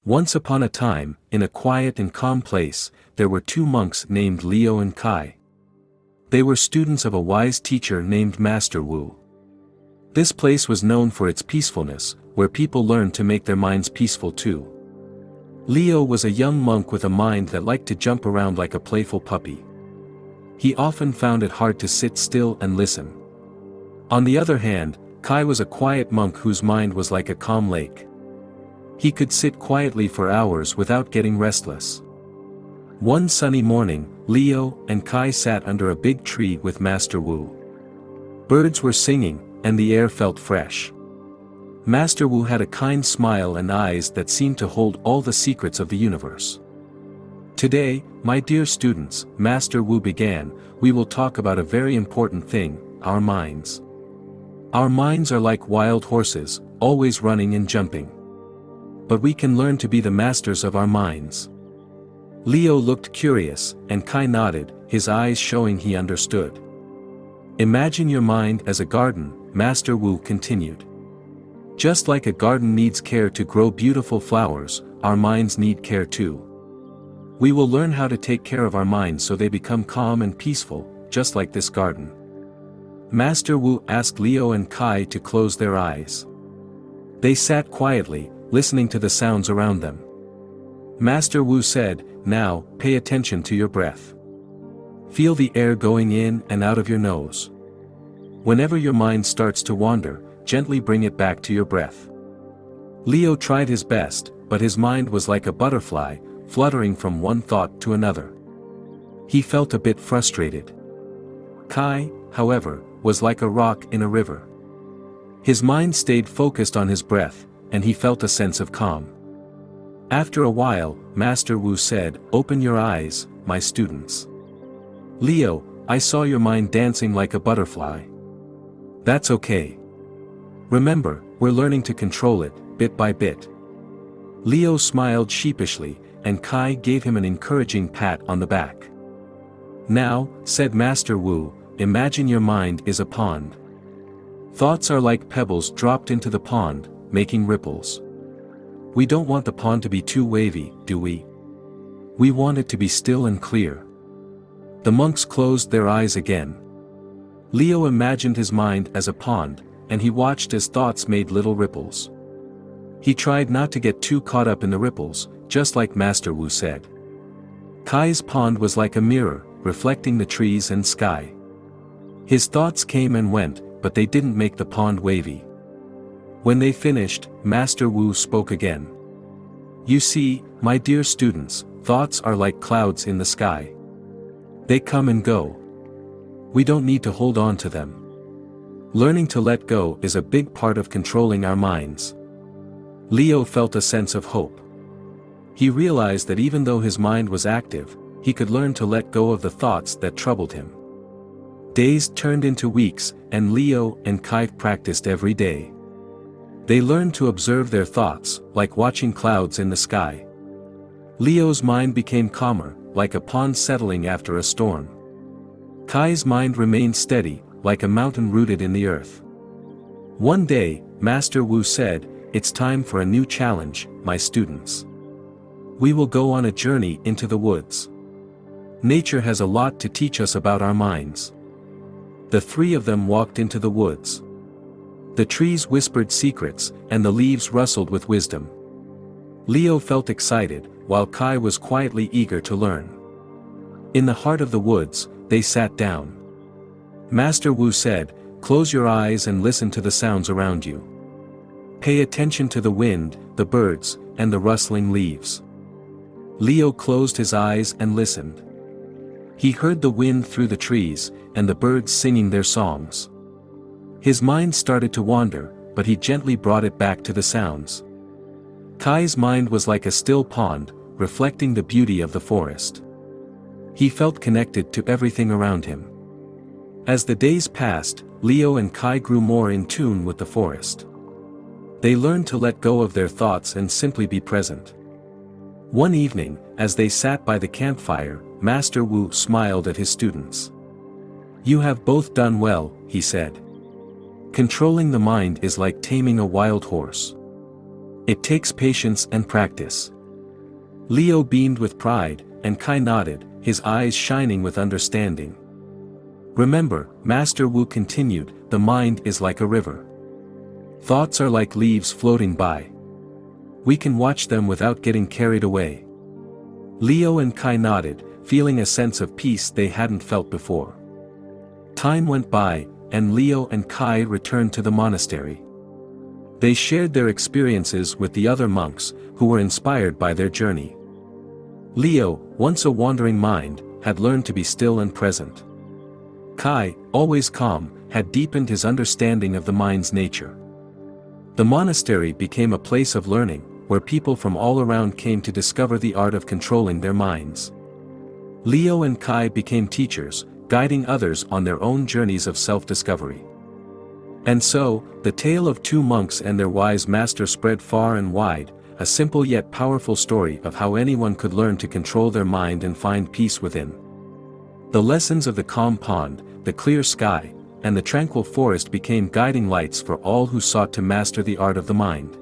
Once upon a time, in a quiet and calm place, there were two monks named Leo and Kai. They were students of a wise teacher named Master Wu. This place was known for its peacefulness, where people learned to make their minds peaceful too. Leo was a young monk with a mind that liked to jump around like a playful puppy. He often found it hard to sit still and listen. On the other hand, Kai was a quiet monk whose mind was like a calm lake. He could sit quietly for hours without getting restless. One sunny morning, Leo and Kai sat under a big tree with Master Wu. Birds were singing, and the air felt fresh. Master Wu had a kind smile and eyes that seemed to hold all the secrets of the universe. "Today, my dear students," Master Wu began, "we will talk about a very important thing, our minds. Our minds are like wild horses, always running and jumping. But we can learn to be the masters of our minds." Leo looked curious, and Kai nodded, his eyes showing he understood. "Imagine your mind as a garden," Master Wu continued. "Just like a garden needs care to grow beautiful flowers, our minds need care too. We will learn how to take care of our minds so they become calm and peaceful, just like this garden." Master Wu asked Leo and Kai to close their eyes. They sat quietly, listening to the sounds around them. Master Wu said, "Now, pay attention to your breath. Feel the air going in and out of your nose. Whenever your mind starts to wander, gently bring it back to your breath." Leo tried his best, but his mind was like a butterfly, fluttering from one thought to another. He felt a bit frustrated. Kai, however, was like a rock in a river. His mind stayed focused on his breath, and he felt a sense of calm. After a while, Master Wu said, "Open your eyes, my students." "Leo, I saw your mind dancing like a butterfly." "That's okay. Remember, we're learning to control it, bit by bit." Leo smiled sheepishly, and Kai gave him an encouraging pat on the back. "Now," said Master Wu, "imagine your mind is a pond. Thoughts are like pebbles dropped into the pond, making ripples. We don't want the pond to be too wavy, do we? We want it to be still and clear." The monks closed their eyes again. Leo imagined his mind as a pond, and he watched as thoughts made little ripples. He tried not to get too caught up in the ripples, just like Master Wu said. Kai's pond was like a mirror, reflecting the trees and sky. His thoughts came and went, but they didn't make the pond wavy. When they finished, Master Wu spoke again. "You see, my dear students, thoughts are like clouds in the sky. They come and go. We don't need to hold on to them. Learning to let go is a big part of controlling our minds." Leo felt a sense of hope. He realized that even though his mind was active, he could learn to let go of the thoughts that troubled him. Days turned into weeks, and Leo and Kai practiced every day. They learned to observe their thoughts, like watching clouds in the sky. Leo's mind became calmer, like a pond settling after a storm. Kai's mind remained steady, like a mountain rooted in the earth. One day, Master Wu said, "It's time for a new challenge, my students. We will go on a journey into the woods. Nature has a lot to teach us about our minds." The three of them walked into the woods. The trees whispered secrets, and the leaves rustled with wisdom. Leo felt excited, while Kai was quietly eager to learn. In the heart of the woods, they sat down. Master Wu said, "Close your eyes and listen to the sounds around you. Pay attention to the wind, the birds, and the rustling leaves." Leo closed his eyes and listened. He heard the wind through the trees, and the birds singing their songs. His mind started to wander, but he gently brought it back to the sounds. Kai's mind was like a still pond, reflecting the beauty of the forest. He felt connected to everything around him. As the days passed, Leo and Kai grew more in tune with the forest. They learned to let go of their thoughts and simply be present. One evening, as they sat by the campfire, Master Wu smiled at his students. "You have both done well," he said. "Controlling the mind is like taming a wild horse. It takes patience and practice. Leo beamed with pride, and Kai nodded, his eyes shining with understanding. Remember, Master Wu continued, the mind is like a river. Thoughts are like leaves floating by. We can watch them without getting carried away. Leo and Kai nodded, feeling a sense of peace they hadn't felt before. Time went by, and Leo and Kai returned to the monastery. They shared their experiences with the other monks, who were inspired by their journey. Leo, once a wandering mind, had learned to be still and present. Kai, always calm, had deepened his understanding of the mind's nature. The monastery became a place of learning, where people from all around came to discover the art of controlling their minds. Leo and Kai became teachers, guiding others on their own journeys of self-discovery. And so, the tale of two monks and their wise master spread far and wide, a simple yet powerful story of how anyone could learn to control their mind and find peace within. The lessons of the calm pond, the clear sky, and the tranquil forest became guiding lights for all who sought to master the art of the mind.